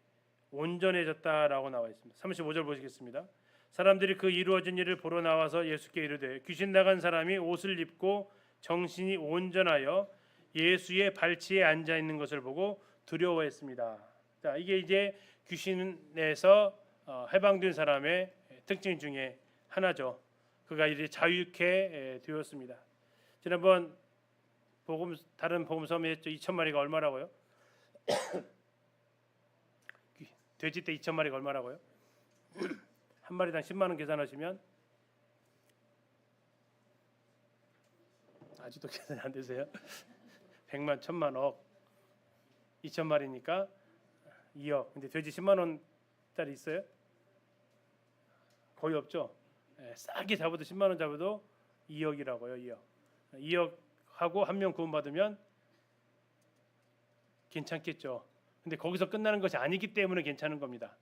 온전해졌다라고 나와 있습니다. 35절 보시겠습니다. 사람들이 그 이루어진 일을 보러 나와서 예수께 이르되 귀신 나간 사람이 옷을 입고 정신이 온전하여 예수의 발치에 앉아 있는 것을 보고 두려워했습니다. 자, 이게 이제 귀신에서 해방된 사람의 특징 중에 하나죠. 그가 이제 자유케 되었습니다. 지난번 다른 복음서에 했죠. 2,000마리가 얼마라고요? 돼지떼 2,000마리가 얼마라고요? 한 마리당 10만 원 계산하시면 아직도 계산이 안 되세요? 100만, 1,000만, 억 2,000마리니까 2억. 근데 돼지 10만 원짜리 있어요? 거의 없죠. 싸게 잡아도 10만 원 잡아도 2억이라고요. 2억. 2억 하고 한 명 구원받으면 괜찮겠죠. 근데 거기서 끝나는 것이 아니기 때문에 괜찮은 겁니다.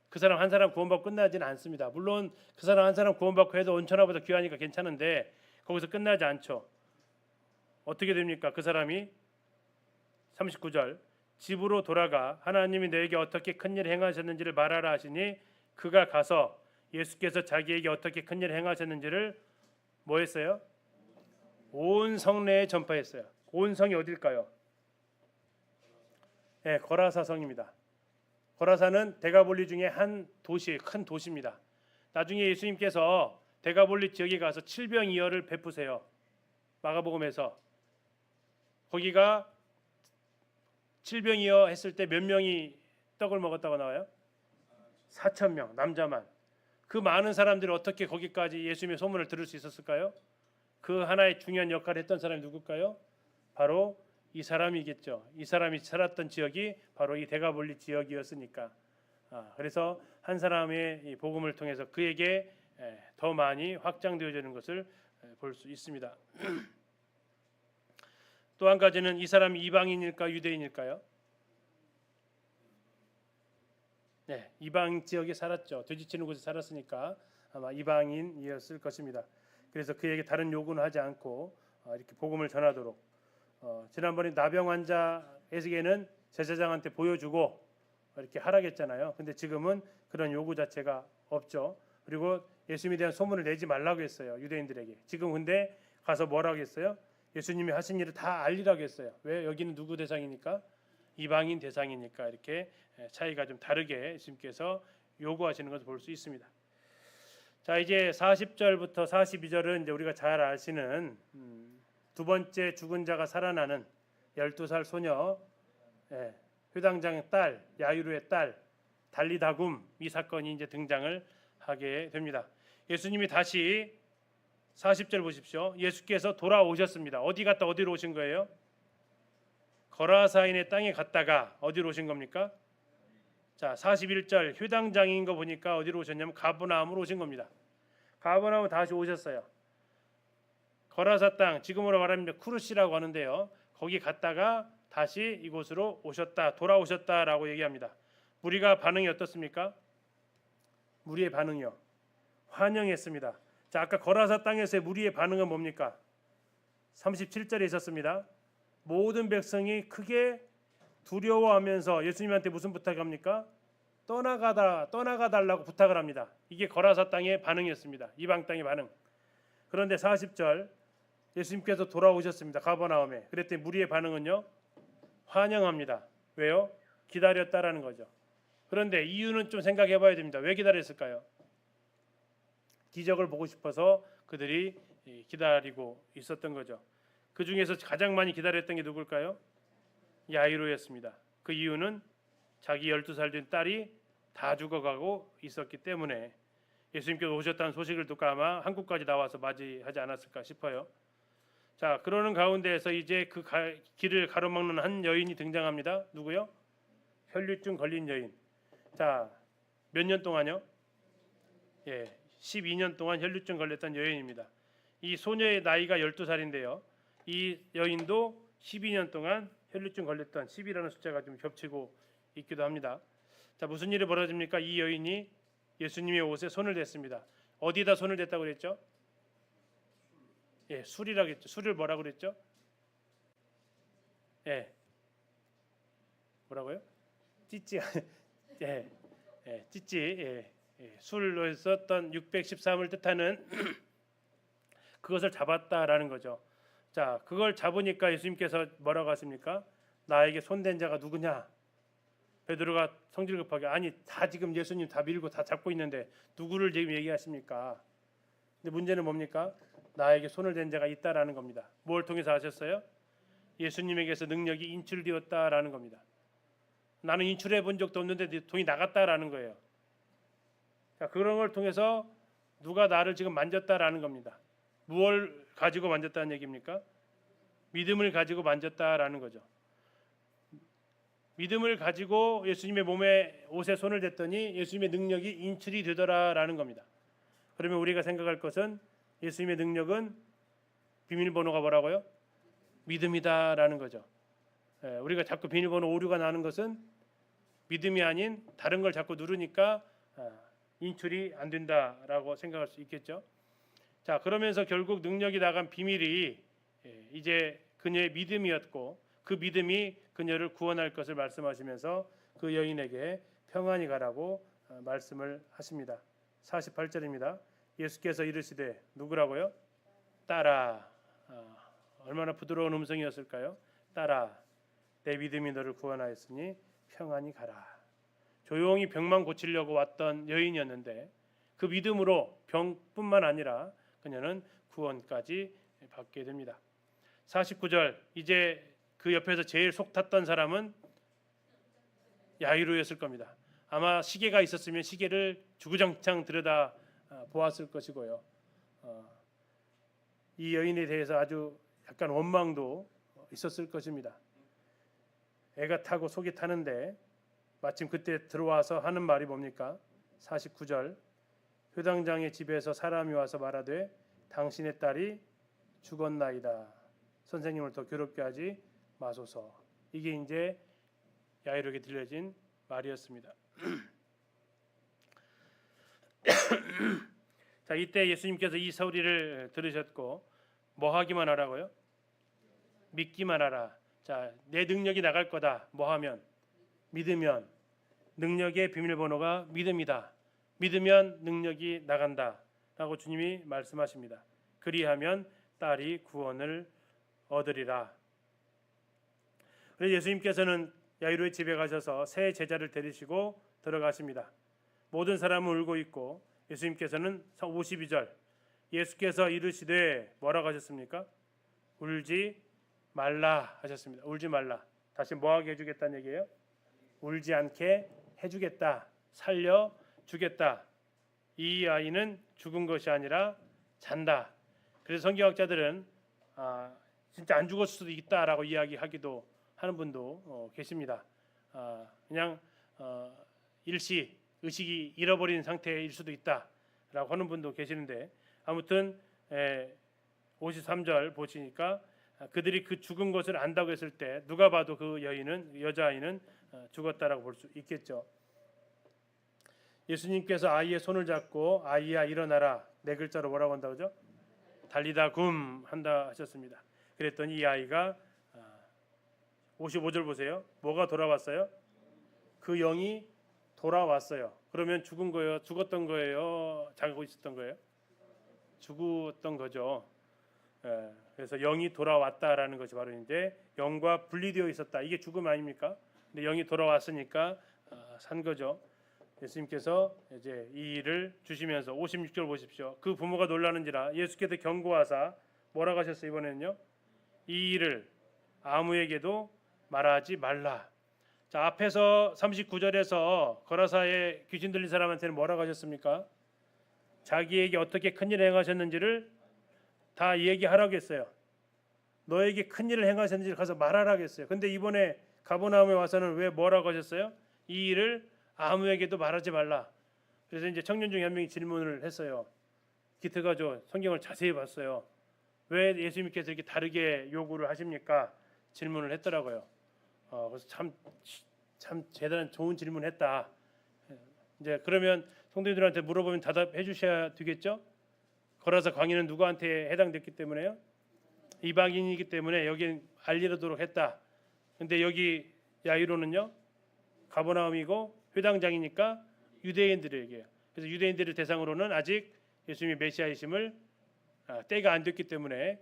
그 사람 한 사람 구원받고 끝나지는 않습니다. 물론 그 사람 한 사람 구원받고 해도 온천하보다 귀하니까 괜찮은데 거기서 끝나지 않죠. 어떻게 됩니까? 그 사람이 39절 집으로 돌아가 하나님이 너에게 어떻게 큰 일을 행하셨는지를 말하라 하시니 그가 가서 예수께서 자기에게 어떻게 큰 일을 행하셨는지를 뭐 했어요? 온 성내에 전파했어요. 온 성이 어딜까요? 거라사 성입니다. 거라사는 대가볼리 중에 한 도시, 큰 도시입니다. 나중에 예수님께서 데가볼리 지역에 가서 칠병이어를 베푸세요. 마가복음에서 거기가 칠병이어 했을 때 몇 명이 떡을 먹었다고 나와요? 4,000명 남자만. 그 많은 사람들이 어떻게 거기까지 예수님의 소문을 들을 수 있었을까요? 그 하나의 중요한 역할을 했던 사람이 누굴까요? 바로 이 사람이겠죠. 이 사람이 살았던 지역이 바로 이 데가볼리 지역이었으니까. 그래서 한 사람의 이 복음을 통해서 그에게 더 많이 확장되어지는 것을 볼 수 있습니다. 또 한 가지는 이 사람이 이방인일까 유대인일까요? 네, 이방 지역에 살았죠. 돼지치는 곳에 살았으니까 아마 이방인이었을 것입니다. 그래서 그에게 다른 요구는 하지 않고 이렇게 복음을 전하도록 지난번에 나병 환자에게는 제사장한테 보여주고 이렇게 하라겠잖아요. 근데 지금은 그런 요구 자체가 없죠. 그리고 예수님에 대한 소문을 내지 말라고 했어요. 유대인들에게. 지금 근데 가서 뭐라고 했어요? 예수님이 하신 일을 다 알리라고 했어요. 왜? 여기는 누구 대상이니까? 이방인 대상이니까. 이렇게 차이가 좀 다르게 예수님께서 요구하시는 것을 볼 수 있습니다. 자, 이제 40절부터 42절은 이제 우리가 잘 아시는 두 번째 죽은 자가 살아나는 12살 소녀, 회당장의 딸, 야이로의 딸 달리다굼 이 사건이 이제 등장을 하게 됩니다. 예수님이 다시 40절 보십시오. 예수께서 돌아오셨습니다. 어디 갔다 어디로 오신 거예요? 거라사인의 땅에 갔다가 어디로 오신 겁니까? 자, 41절 회당장인 거 보니까 어디로 오셨냐면 가버나움으로 오신 겁니다. 가버나움 다시 오셨어요. 거라사 땅, 지금으로 말하면 쿠르시라고 하는데요. 거기 갔다가 다시 이곳으로 오셨다, 돌아오셨다라고 얘기합니다. 무리가 반응이 어떻습니까? 무리의 반응이요. 환영했습니다. 자, 아까 거라사 땅에서의 무리의 반응은 뭡니까? 37절에 있었습니다. 모든 백성이 크게 두려워하면서 예수님한테 무슨 부탁합니까? 떠나가달라고 부탁을 합니다. 이게 거라사 땅의 반응이었습니다. 이방 땅의 반응. 그런데 40절 예수님께서 돌아오셨습니다. 가버나움에. 그랬더니 무리의 반응은요? 환영합니다. 왜요? 기다렸다라는 거죠. 그런데 이유는 좀 생각해 봐야 됩니다. 왜 기다렸을까요? 기적을 보고 싶어서 그들이 기다리고 있었던 거죠. 그 중에서 가장 많이 기다렸던 게 누굴까요? 야이로였습니다. 그 이유는 자기 12살 된 딸이 다 죽어가고 있었기 때문에 예수님께서 오셨다는 소식을 듣고 아마 한국까지 나와서 맞이하지 않았을까 싶어요. 자, 그러는 가운데에서 이제 그 길을 가로막는 한 여인이 등장합니다. 누구요? 혈류증 걸린 여인. 자, 몇 년 동안요? 12년 동안 혈류증 걸렸던 여인입니다. 이 소녀의 나이가 12살인데요. 이 여인도 12년 동안 혈류증 걸렸던 10이라는 숫자가 좀 겹치고 있기도 합니다. 자, 무슨 일이 벌어집니까? 이 여인이 예수님의 옷에 손을 댔습니다. 어디에다 손을 댔다고 그랬죠? 술이라고 했죠. 술을 뭐라고 그랬죠? 뭐라고요? 찌찌. 찌찌. 술로 썼던 613을 뜻하는 그것을 잡았다라는 거죠. 자, 그걸 잡으니까 예수님께서 뭐라고 하십니까? 나에게 손댄 자가 누구냐? 베드로가 성질 급하게 아니 다 지금 예수님 다 밀고 다 잡고 있는데 누구를 지금 얘기하십니까? 근데 문제는 뭡니까? 나에게 손을 댄 자가 있다라는 겁니다. 뭘 통해서 아셨어요? 예수님에게서 능력이 인출되었다라는 겁니다. 나는 인출해 본 적도 없는데 돈이 나갔다라는 거예요. 자, 그런 걸 통해서 누가 나를 지금 만졌다라는 겁니다. 무엇을 가지고 만졌다는 얘기입니까? 믿음을 가지고 만졌다라는 거죠. 믿음을 가지고 예수님의 몸에 옷에 손을 댔더니 예수님의 능력이 인출이 되더라라는 겁니다. 그러면 우리가 생각할 것은 예수님의 능력은 비밀번호가 뭐라고요? 믿음이다라는 거죠. 우리가 자꾸 비밀번호 오류가 나는 것은 믿음이 아닌 다른 걸 자꾸 누르니까 인출이 안 된다라고 생각할 수 있겠죠. 자, 그러면서 결국 능력이 나간 비밀이 이제 그녀의 믿음이었고 그 믿음이 그녀를 구원할 것을 말씀하시면서 그 여인에게 평안히 가라고 말씀을 하십니다. 48절입니다. 예수께서 이르시되 누구라고요? 딸아. 얼마나 부드러운 음성이었을까요? 딸아, 내 믿음이 너를 구원하였으니 평안히 가라. 조용히 병만 고치려고 왔던 여인이었는데 그 믿음으로 병뿐만 아니라 그녀는 구원까지 받게 됩니다. 49절 이제 그 옆에서 제일 속 탔던 사람은 야이로였을 겁니다. 아마 시계가 있었으면 시계를 주구장창 들여다 보았을 것이고요. 이 여인에 대해서 아주 약간 원망도 있었을 것입니다. 애가 타고 속이 타는데 마침 그때 들어와서 하는 말이 뭡니까? 49절 회당장의 집에서 사람이 와서 말하되 당신의 딸이 죽었나이다. 선생님을 더 괴롭게 하지 마소서. 이게 이제 야이로에게 들려진 말이었습니다. 자, 이때 예수님께서 이 소리를 들으셨고 뭐 하기만 하라고요? 믿기만 하라. 자, 내 능력이 나갈 거다. 뭐 하면? 믿으면. 능력의 비밀번호가 믿음이다. 믿으면 능력이 나간다. 라고 주님이 말씀하십니다. 그리하면 딸이 구원을 얻으리라. 그래서 예수님께서는 야이로의 집에 가셔서 새 제자를 데리시고 들어가십니다. 모든 사람은 울고 있고 예수님께서는 52절 예수께서 이르시되 뭐라고 하셨습니까? 울지 말라 하셨습니다. 울지 말라. 다시 뭐하게 해주겠다는 얘기예요? 울지 않게 해주겠다. 살려주겠다. 이 아이는 죽은 것이 아니라 잔다. 그래서 성경학자들은 진짜 안 죽었을 수도 있다라고 이야기하기도 하는 분도 계십니다. 그냥 일시 의식이 잃어버린 상태일 수도 있다라고 하는 분도 계시는데 아무튼 53절 보시니까 그들이 그 죽은 것을 안다고 했을 때 누가 봐도 그 여자아이는 죽었다라고 볼 수 있겠죠. 예수님께서 아이의 손을 잡고 아이야 일어나라. 네 글자로 뭐라고 한다고 하죠? 달리다 굼 한다 하셨습니다. 그랬더니 이 아이가 55절 보세요. 뭐가 돌아왔어요? 그 영이 돌아왔어요. 그러면 죽은 거예요? 죽었던 거예요? 자고 있었던 거예요? 죽었던 거죠. 그래서 영이 돌아왔다라는 것이 바로 이제 영과 분리되어 있었다. 이게 죽음 아닙니까? 근데 영이 돌아왔으니까 산 거죠. 예수님께서 이제 이 일을 주시면서 56절 보십시오. 그 부모가 놀라는지라 예수께서 경고하사 뭐라고 하셨어요? 이번에는요. 이 일을 아무에게도 말하지 말라. 자, 앞에서 39절에서 거라사에 귀신 들린 사람한테는 뭐라고 하셨습니까? 자기에게 어떻게 큰일을 행하셨는지를 다 얘기하라고 했어요. 너에게 큰일을 행하셨는지를 가서 말하라고 했어요. 근데 이번에 가버나움에 와서는 왜 뭐라고 하셨어요? 이 일을 아무에게도 말하지 말라. 그래서 이제 청년 중에 한 명이 질문을 했어요. 기특하죠. 성경을 자세히 봤어요. 왜 예수님께서 이렇게 다르게 요구를 하십니까? 질문을 했더라고요. 그래서 참 대단한 좋은 질문했다. 이제 그러면 성도님들한테 물어보면 답해 주셔야 되겠죠? 거라사 광야는 누구한테 해당됐기 때문에요? 이방인이기 때문에 여긴 알리도록 했다. 근데 여기 야이로는요? 가버나움이고 회당장이니까 유대인들에게요. 그래서 유대인들을 대상으로는 아직 예수님의 메시아이심을 때가 안 됐기 때문에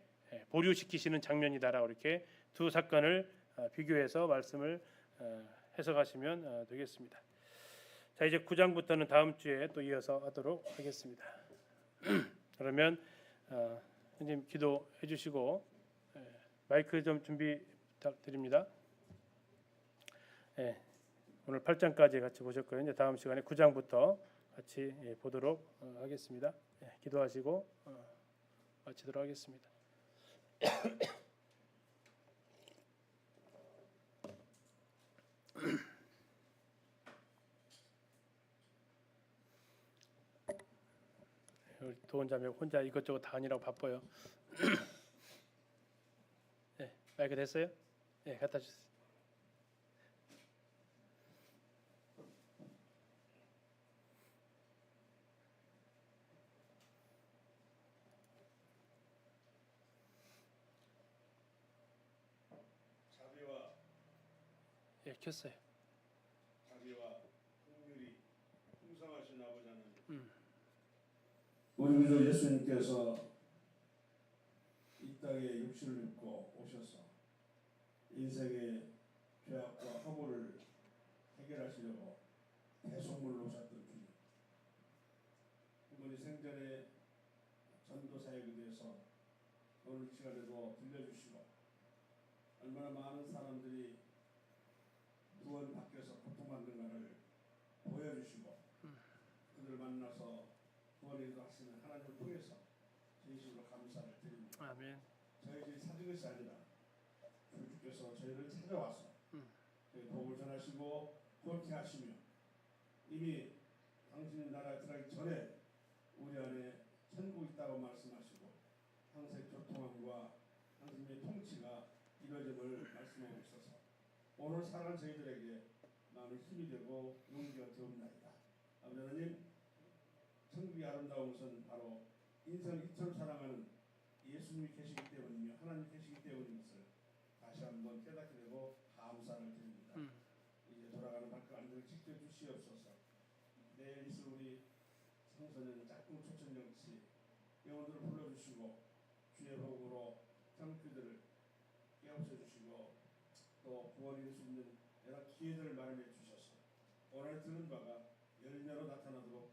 보류시키시는 장면이다라고 이렇게 두 사건을 비교해서 말씀을 해석하시면 되겠습니다. 자, 이제 9장부터는 다음 주에 또 이어서 하도록 하겠습니다. 그러면 선생님 기도해 주시고 마이크 좀 준비 부탁드립니다. 오늘 8장까지 같이 보셨고요. 이제 다음 시간에 9장부터 같이 보도록 하겠습니다. 기도하시고 마치도록 하겠습니다. 도원자매 혼자 이것저것 다 하느라고 바빠요. 마이크 됐어요? 갖다 주세요. 자비와 켰어요. 자비와 긍휼이 풍성하신 아버지 하나님, 우리 주 예수님께서 이 땅에 육신을 입고 오셔서 인생의 죄악과 허물을 해결하시려고 대속물로 오셨던 주님, 우리 생전에 전도 사역에 대해서 오늘 시간에도 들려주시고 얼마나 많은 사람들이 구원 밖에서 고통받는가를 보여주시고 그들을 만나서 구원을 하시는 하나님을 통해서 진심으로 감사를 드립니다. 아멘. 저희들이 찾은 것이 아니라 주께서 저희를 찾아와서 저희 복을 전하시고 그렇게 하시며 이미 당신의 나라에 들어가기 전에 우리 안에 천국이 있다고 말씀하시고 항상 교통함과 당신의 통치가 이루어짐을 말씀하고 있어서 오늘 살아가는 저희들에게 많은 힘이 되고 용기가 되옵나이다. 아버지 하나님, 천국의 아름다운 것은 바로 인생을 이처럼 사랑하는 예수님이 계시기 때문이며 하나님이 계시기 때문인 것을 다시 한번 깨닫게 되고 감사를 드립니다. 이제 돌아가는 발걸음 안전을 지켜주시옵소서. 내일 있을 우리 청소년 짝꿍 초천정치 영혼들을 불러주시고 주의 복으로 장교들을 깨우쳐 주시고 또 구원이 될 수 있는 여러 기회들을 마련해 주셔서 오늘 들은 바가 열매로 나타나도록